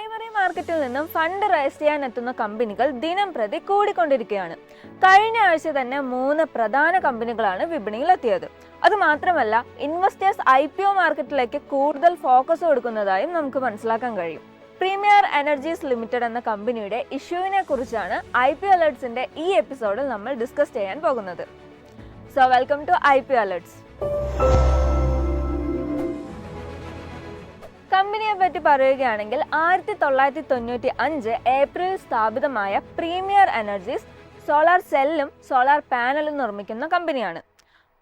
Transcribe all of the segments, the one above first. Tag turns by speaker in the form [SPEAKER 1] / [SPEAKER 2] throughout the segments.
[SPEAKER 1] Primary മാർക്കറ്റിൽ നിന്നും fund raise ചെയ്യാൻ എത്തുന്ന കമ്പനികൾ ദിനം പ്രതി കൂടിക്കൊണ്ടിരിക്കുകയാണ്. കഴിഞ്ഞ ആഴ്ച തന്നെ 3 പ്രധാന കമ്പനികളാണ് വിപണിയിൽ എത്തിയത്. അതുമാത്രമല്ല, ഇൻവെസ്റ്റേഴ്സ് IPO മാർക്കറ്റിലേക്ക് കൂടുതൽ ഫോക്കസ് കൊടുക്കുന്നതായും നമുക്ക് മനസ്സിലാക്കാൻ കഴിയും. പ്രീമിയർ എനർജീസ് ലിമിറ്റഡ് എന്ന കമ്പനിയുടെ ഇഷ്യൂവിനെ കുറിച്ചാണ് IPO അലേർട്സിന്റെ ഈ എപ്പിസോഡിൽ നമ്മൾ ഡിസ്കസ് ചെയ്യാൻ പോകുന്നത്. So welcome to IPO alerts. കമ്പനിയെ പറ്റി പറയുകയാണെങ്കിൽ 1995 ഏപ്രിൽ സ്ഥാപിതമായ പ്രീമിയർ എനർജീസ് സോളാർ സെല്ലും സോളാർ പാനലും നിർമ്മിക്കുന്ന കമ്പനിയാണ്.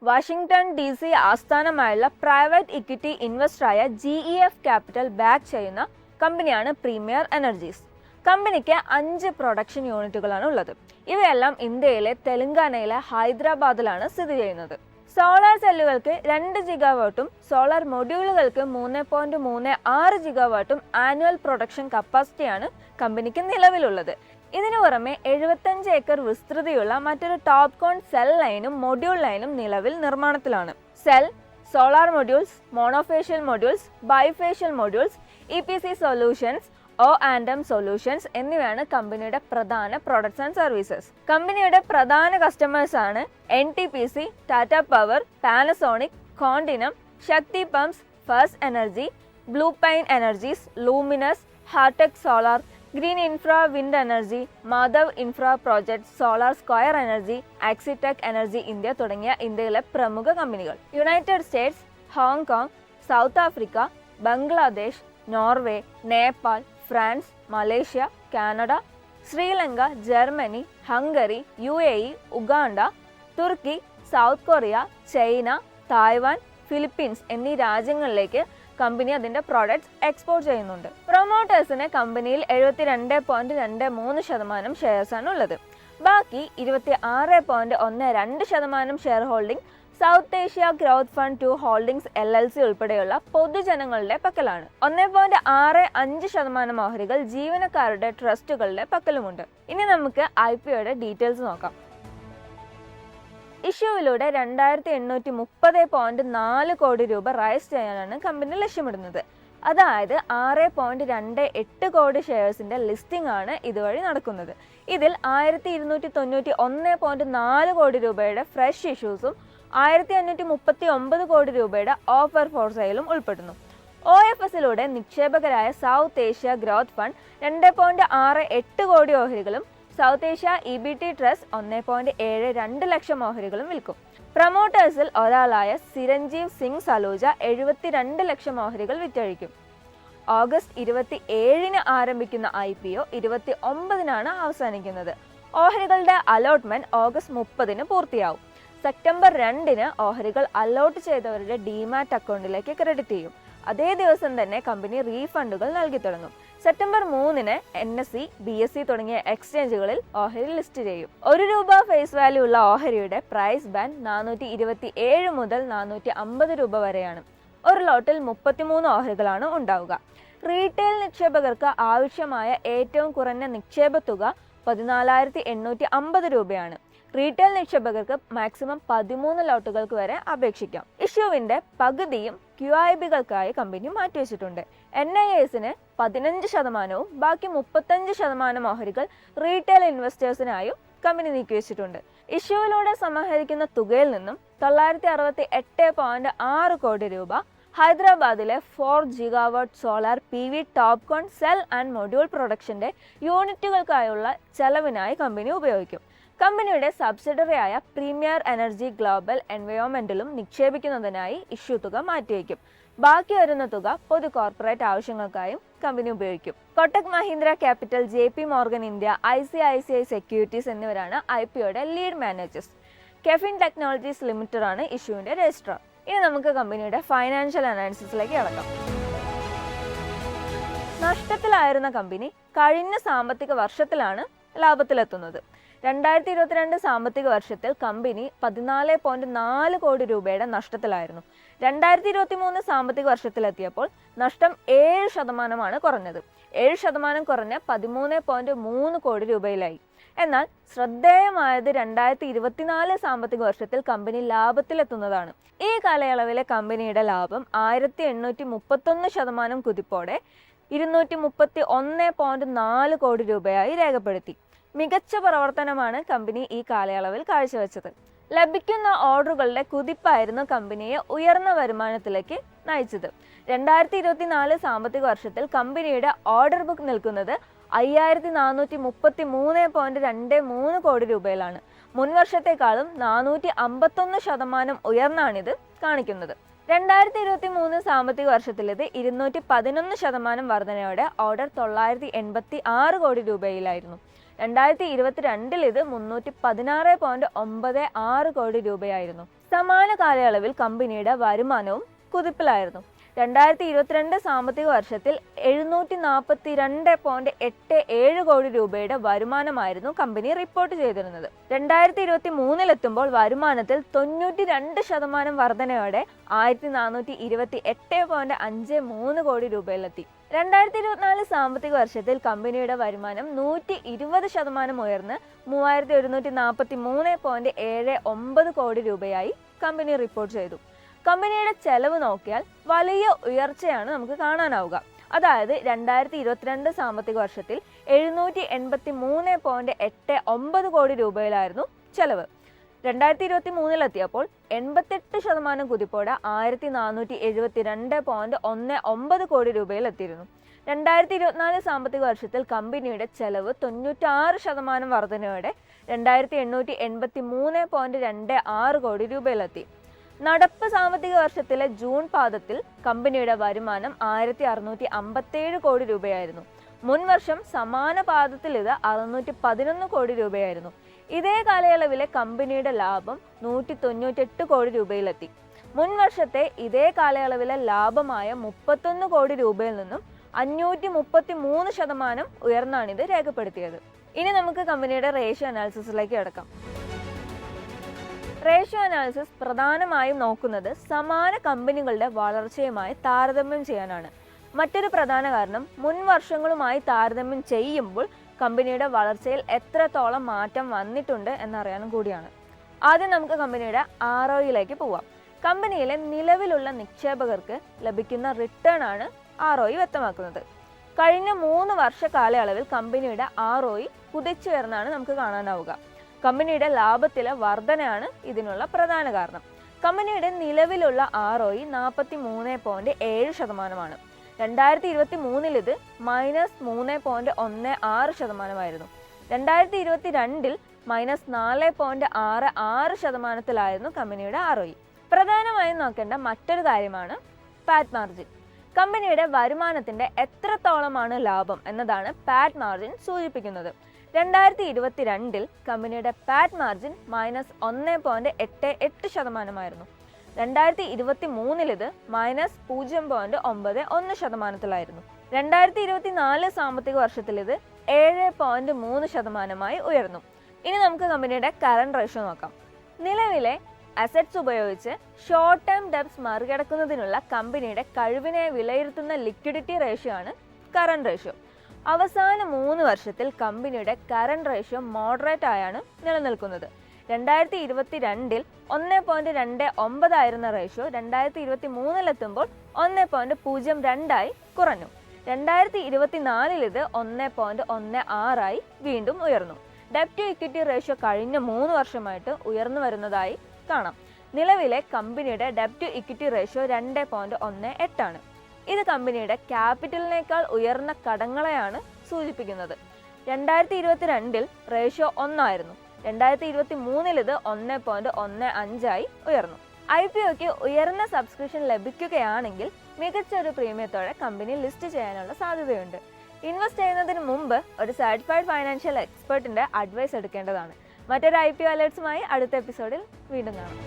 [SPEAKER 1] വാഷിംഗ്ടൺ DC ആസ്ഥാനമായുള്ള പ്രൈവറ്റ് ഇക്വിറ്റി ഇൻവെസ്റ്ററായ GEF ക്യാപിറ്റൽ ബാക്ക് ചെയ്യുന്ന കമ്പനിയാണ് പ്രീമിയർ എനർജീസ്. കമ്പനിക്ക് 5 പ്രൊഡക്ഷൻ യൂണിറ്റുകളാണ് ഉള്ളത്. ഇവയെല്ലാം ഇന്ത്യയിലെ തെലങ്കാനയിലെ ഹൈദരാബാദിലാണ് സ്ഥിതി ചെയ്യുന്നത്. സോളാർ സെല്ലുകൾക്ക് 2 ജിഗാവാട്ടും സോളാർ മൊഡ്യൂളുകൾക്ക് 3.36 ജിഗാവാട്ടും ആനുവൽ പ്രൊഡക്ഷൻ കപ്പാസിറ്റിയാണ് കമ്പനിക്ക് നിലവിലുള്ളത്. ഇതിനു പുറമെ 75 ഏക്കർ വിസ്തൃതിയുള്ള മറ്റൊരു ടോപ്കോൺ സെൽ ലൈനും മൊഡ്യൂൾ ലൈനും നിലവിൽ നിർമ്മാണത്തിലാണ്. Cell, solar modules, monofacial modules, bifacial modules, EPC solutions, O&M solutions എന്നിവയാണ് കമ്പനിയുടെ പ്രധാന പ്രൊഡക്ട്സ് ആൻഡ് സർവീസസ്. കമ്പനിയുടെ പ്രധാന കസ്റ്റമേഴ്സ് ആണ് NTPC, Tata power, Panasonic, Continuum, Shakti pumps, first energy, blue pine energies, Luminous, Hartek solar, green infra wind energy, Madhav infra project, solar square energy, Axitech energy India തുടങ്ങിയ ഇന്ത്യയിലെ പ്രമുഖ കമ്പനികൾ. United States, Hong Kong, South Africa, Bangladesh, Norway, Nepal, France, Malaysia, Canada, Sri Lanka, Germany, Hungary, UAE, Uganda, തുർക്കി, South Korea, China, Taiwan, Philippines എന്നീ രാജ്യങ്ങളിലേക്ക് company അതിന്റെ products export ചെയ്യുന്നുണ്ട്. പ്രൊമോട്ടേഴ്സിന് കമ്പനിയിൽ 72.23% ഷെയർസാണ് ഉള്ളത്. ബാക്കി 26.12% share holding south Asia growth fund 2 holdings LLC ഉൾപ്പെടെയുള്ള പൊതുജനങ്ങളുടെ പക്കലാണ്. 1.65% ഓഹരികൾ ജീവനക്കാരുടെ ട്രസ്റ്റുകളുടെ പക്കലുമുണ്ട്. ഇനി നമുക്ക് IPOയുടെ ഡീറ്റെയിൽസ് നോക്കാം. ഇഷ്യൂവിലൂടെ 2830.4 കോടി രൂപ റൈസ് ചെയ്യാനാണ് കമ്പനി ലക്ഷ്യമിടുന്നത്. അതായത് 6.28 കോടി ഷെയർസിന്റെ ലിസ്റ്റിംഗ് ആണ് ഇതുവഴി നടക്കുന്നത്. ഇതിൽ 1291.4 കോടി രൂപയുടെ ഫ്രഷ് ഇഷ്യൂസും 1539 കോടി രൂപയുടെ ഓഫർ ഫോർ സെയിലും ഉൾപ്പെടുന്നു. OFSലൂടെ നിക്ഷേപകരായ സൗത്ത് ഏഷ്യ ഗ്രോത്ത് ഫണ്ട് 2.68 കോടി ഓഹരികളും സൗത്ത് ഏഷ്യ EBT ട്രസ്റ്റ് 1.72 ലക്ഷം ഓഹരികളും വിൽക്കും. പ്രൊമോട്ടേഴ്സിൽ ഒരാളായ സിരഞ്ജീവ് സിംഗ് സലൂജ 72 ലക്ഷം ഓഹരികൾ വിറ്റഴിക്കും. ഓഗസ്റ്റ് 27 ആരംഭിക്കുന്ന IPO 29 അവസാനിക്കുന്നത്. ഓഹരികളുടെ അലോട്ട്മെന്റ് ഓഗസ്റ്റ് 30 പൂർത്തിയാവും. സെപ്റ്റംബർ 2 ഓഹരികൾ അലോട്ട് ചെയ്തവരുടെ ഡിമാറ്റ് അക്കൗണ്ടിലേക്ക് ക്രെഡിറ്റ് ചെയ്യും. അതേ ദിവസം തന്നെ കമ്പനി റീഫണ്ടുകൾ നൽകി തുടങ്ങും. സെപ്റ്റംബർ 3 NSE, BSE തുടങ്ങിയ എക്സ്ചേഞ്ചുകളിൽ ഓഹരി ലിസ്റ്റ് ചെയ്യും. ₹1 ഫേസ് വാല്യൂ ഉള്ള ഓഹരിയുടെ പ്രൈസ് ബാൻഡ് 427 മുതൽ 450 രൂപ വരെയാണ്. ഒരു ലോട്ടിൽ 33 ഓഹരികളാണ് ഉണ്ടാവുക. റീറ്റെയിൽ നിക്ഷേപകർക്ക് ആവശ്യമായ ഏറ്റവും കുറഞ്ഞ നിക്ഷേപ തുക 14,850 രൂപയാണ്. റീറ്റെയിൽ നിക്ഷേപകർക്ക് മാക്സിമം 13 ലോട്ടുകൾക്ക് വരെ അപേക്ഷിക്കാം. ഇഷ്യൂവിന്റെ പകുതിയും QIBകൾക്കായി കമ്പനി മാറ്റിവെച്ചിട്ടുണ്ട്. NISന് 15%, ബാക്കി 35% ഓഹരികൾ റീറ്റെയിൽ ഇൻവെസ്റ്റേഴ്സിനായും കമ്പനി നീക്കിവെച്ചിട്ടുണ്ട്. ഇഷ്യൂവിലൂടെ സമാഹരിക്കുന്ന തുകയിൽ നിന്നും 968.6 കോടി രൂപ ഹൈദരാബാദിലെ 4 gigawatt solar PV TOPCon cell and module പ്രൊഡക്ഷന്റെ യൂണിറ്റുകൾക്കായുള്ള ചെലവിനായി കമ്പനി ഉപയോഗിക്കും. കമ്പനിയുടെ സബ്സിഡറിയായ പ്രീമിയർ എനർജി ഗ്ലോബൽ എൻവയോൺമെന്റിലും നിക്ഷേപിക്കുന്നതിനായി ഇഷ്യൂ തുക മാറ്റിവെക്കും. ബാക്കി വരുന്ന തുക പൊതു കോർപ്പറേറ്റ് ആവശ്യങ്ങൾക്കായും കമ്പനി ഉപയോഗിക്കും. Kotak Mahindra capital, JP Morgan India, ICICI securities എന്നിവരാണ് IPOയുടെ lead managers. KFin technologies limited ആണ് ഇഷ്യൂവിന്റെ രജിസ്ട്രാർ. ഇനി നമുക്ക് കമ്പനിയുടെ ഫൈനാൻഷ്യൽ അനാലിസിസിലേക്ക് കടക്കാം. നഷ്ടത്തിലായിരുന്ന കമ്പനി കഴിഞ്ഞ സാമ്പത്തിക വർഷത്തിലാണ് ലാഭത്തിലെത്തുന്നത്. 2022 സാമ്പത്തിക വർഷത്തിൽ കമ്പനി 14.4 കോടി രൂപയുടെ നഷ്ടത്തിലായിരുന്നു. 2023 സാമ്പത്തിക വർഷത്തിലെത്തിയപ്പോൾ നഷ്ടം 7% കുറഞ്ഞത്. 7% കുറഞ്ഞ് 13.3 കോടി രൂപയിലായി. എന്നാൽ ശ്രദ്ധേയമായത് 2024 സാമ്പത്തിക വർഷത്തിൽ കമ്പനി ലാഭത്തിലെത്തുന്നതാണ്. ഈ കാലയളവിലെ കമ്പനിയുടെ ലാഭം 1831% കുതിപ്പോടെ 231.4 കോടി രൂപയായി രേഖപ്പെടുത്തി. മികച്ച പ്രവർത്തനമാണ് കമ്പനി ഈ കാലയളവിൽ കാഴ്ചവെച്ചത്. ലഭിക്കുന്ന ഓർഡറുകളുടെ കുതിപ്പായിരുന്നു കമ്പനിയെ ഉയർന്ന വരുമാനത്തിലേക്ക് നയിച്ചത്. 2024 സാമ്പത്തിക വർഷത്തിൽ കമ്പനിയുടെ ഓർഡർ ബുക്ക് നിൽക്കുന്നത് 5433.23 കോടി രൂപയിലാണ്. മുൻവർഷത്തെക്കാളും 451% ഉയർന്നാണിത് കാണിക്കുന്നത്. 2023 സാമ്പത്തിക വർഷത്തിൽ ഇത് 211% വർധനയോടെ ഓർഡർ 986 കോടി രൂപയിലായിരുന്നു. 2022 ഇത് 316.96 കോടി രൂപയായിരുന്നു. സമാന കാലയളവിൽ കമ്പനിയുടെ വരുമാനവും കുതിപ്പിലായിരുന്നു. 2022 സാമ്പത്തിക വർഷത്തിൽ 742.87 കോടി രൂപയുടെ വരുമാനമായിരുന്നു കമ്പനി റിപ്പോർട്ട് ചെയ്തിരുന്നത്. 2023 വരുമാനത്തിൽ 92% വർധനയോടെ 1428.53 കോടി രൂപയിലെത്തി. 2024 സാമ്പത്തിക വർഷത്തിൽ കമ്പനിയുടെ വരുമാനം 120% ഉയർന്ന് 3143.79 കോടി രൂപയായി കമ്പനി റിപ്പോർട്ട് ചെയ്തു. കമ്പനിയുടെ ചെലവ് നോക്കിയാൽ വലിയ ഉയർച്ചയാണ് നമുക്ക് കാണാനാവുക. അതായത് 2022 സാമ്പത്തിക വർഷത്തിൽ 783.89 കോടി രൂപയിലായിരുന്നു ചെലവ്. 2023 എത്തിയപ്പോൾ 88% കുതിപ്പോടെ 1472.19 കോടി രൂപയിൽ എത്തിയിരുന്നു. 2024 സാമ്പത്തിക വർഷത്തിൽ കമ്പനിയുടെ ചെലവ് 96% വർധനയോടെ 2883.26 കോടി രൂപയിലെത്തി. നടപ്പ് സാമ്പത്തിക വർഷത്തിലെ ജൂൺ പാദത്തിൽ കമ്പനിയുടെ വരുമാനം 1657 കോടി രൂപയായിരുന്നു. മുൻവർഷം സമാന പാദത്തിൽ ഇത് 611 കോടി രൂപയായിരുന്നു. ഇതേ കാലയളവിലെ കമ്പനിയുടെ ലാഭം 198 കോടി രൂപയിലെത്തി. മുൻവർഷത്തെ ഇതേ കാലയളവിലെ ലാഭമായ 31 കോടി രൂപയിൽ നിന്നും 533% ഉയർന്നാണിത് രേഖപ്പെടുത്തിയത്. ഇനി നമുക്ക് കമ്പനിയുടെ റേഷ്യോ അനാലിസിസിലേക്ക് കിടക്കാം. റേഷ്യോ അനാലിസിസ് പ്രധാനമായും നോക്കുന്നത് സമാന കമ്പനികളുടെ വളർച്ചയുമായി താരതമ്യം ചെയ്യാനാണ്. മറ്റൊരു പ്രധാന കാരണം മുൻ വർഷങ്ങളുമായി താരതമ്യം ചെയ്യുമ്പോൾ കമ്പനിയുടെ വളർച്ചയിൽ എത്രത്തോളം മാറ്റം വന്നിട്ടുണ്ട് എന്നറിയാനും കൂടിയാണ്. ആദ്യം നമുക്ക് കമ്പനിയുടെ ROE പോവാം. കമ്പനിയിലെ നിലവിലുള്ള നിക്ഷേപകർക്ക് ലഭിക്കുന്ന റിട്ടേൺ ആണ് ROE വ്യക്തമാക്കുന്നത്. കഴിഞ്ഞ 3 വർഷ കാലയളവിൽ കമ്പനിയുടെ ROE കുതിച്ചുയർന്നാണ് നമുക്ക് കാണാനാവുക. കമ്പനിയുടെ ലാഭത്തിലെ വർധനയാണ് ഇതിനുള്ള പ്രധാന കാരണം. കമ്പനിയുടെ നിലവിലുള്ള ROE 43.7%. 2023 ഇത് -3.16%. 2022 -4.66%ത്തിലായിരുന്നു കമ്പനിയുടെ ROE. പ്രധാനമായും നോക്കേണ്ട മറ്റൊരു കാര്യമാണ് പാറ്റ് മാർജിൻ. കമ്പനിയുടെ വരുമാനത്തിന്റെ എത്രത്തോളമാണ് ലാഭം എന്നതാണ് പാറ്റ് മാർജിൻ സൂചിപ്പിക്കുന്നത്. 2022 കമ്പനിയുടെ പാറ്റ് മാർജിൻ -1.88%. 2023 ഇത് -0.91%ത്തിലായിരുന്നു. 2024 സാമ്പത്തിക വർഷത്തിൽ ഇത് 7.3% ഉയർന്നു. ഇനി നമുക്ക് കമ്പനിയുടെ കറന്റ് റേഷ്യോ നോക്കാം. നിലവിലെ അസറ്റ്സ് ഉപയോഗിച്ച് ഷോർട്ട് ടേം ഡെബ്റ്റ്സ് മറികടക്കുന്നതിനുള്ള കമ്പനിയുടെ കഴിവിനെ വിലയിരുത്തുന്ന ലിക്വിഡിറ്റി റേഷ്യോ ആണ് കറന്റ് റേഷ്യോ. അവസാന 3 വർഷത്തിൽ കമ്പനിയുടെ കറന്റ് റേഷ്യോ മോഡറേറ്റ് ആയാണ് നിലനിൽക്കുന്നത്. 2022 1.29 ആയിരുന്ന റേഷ്യോ 2023 എത്തുമ്പോൾ 1.02 കുറഞ്ഞു. 2024 ഇത് 1.16 വീണ്ടും ഉയർന്നു. ഡെപ്റ്റ് ടു ഇക്വിറ്റി റേഷ്യോ കഴിഞ്ഞ 3 വർഷമായിട്ട് ഉയർന്നു വരുന്നതായി കാണാം. നിലവിലെ കമ്പനിയുടെ ഡെപ്റ്റ് ടു ഇക്വിറ്റി റേഷ്യോ 2.18 ആണ്. ഇത് കമ്പനിയുടെ ക്യാപിറ്റലിനേക്കാൾ ഉയർന്ന കടങ്ങളെയാണ് സൂചിപ്പിക്കുന്നത്. 2022 റേഷ്യോ 1 ആയിരുന്നു. 2023 ഇത് 1.15 ഉയർന്നു. IPOക്ക് ഉയർന്ന സബ്സ്ക്രിപ്ഷൻ ലഭിക്കുകയാണെങ്കിൽ മികച്ചൊരു പ്രീമിയത്തോടെ കമ്പനി ലിസ്റ്റ് ചെയ്യാനുള്ള സാധ്യതയുണ്ട്. ഇൻവെസ്റ്റ് ചെയ്യുന്നതിന് മുമ്പ് ഒരു സർട്ടിഫൈഡ് ഫൈനാൻഷ്യൽ എക്സ്പെർട്ടിന്റെ അഡ്വൈസ് എടുക്കേണ്ടതാണ്. മറ്റൊരു IPO അലേർട്സുമായി അടുത്ത എപ്പിസോഡിൽ വീണ്ടും കാണാം.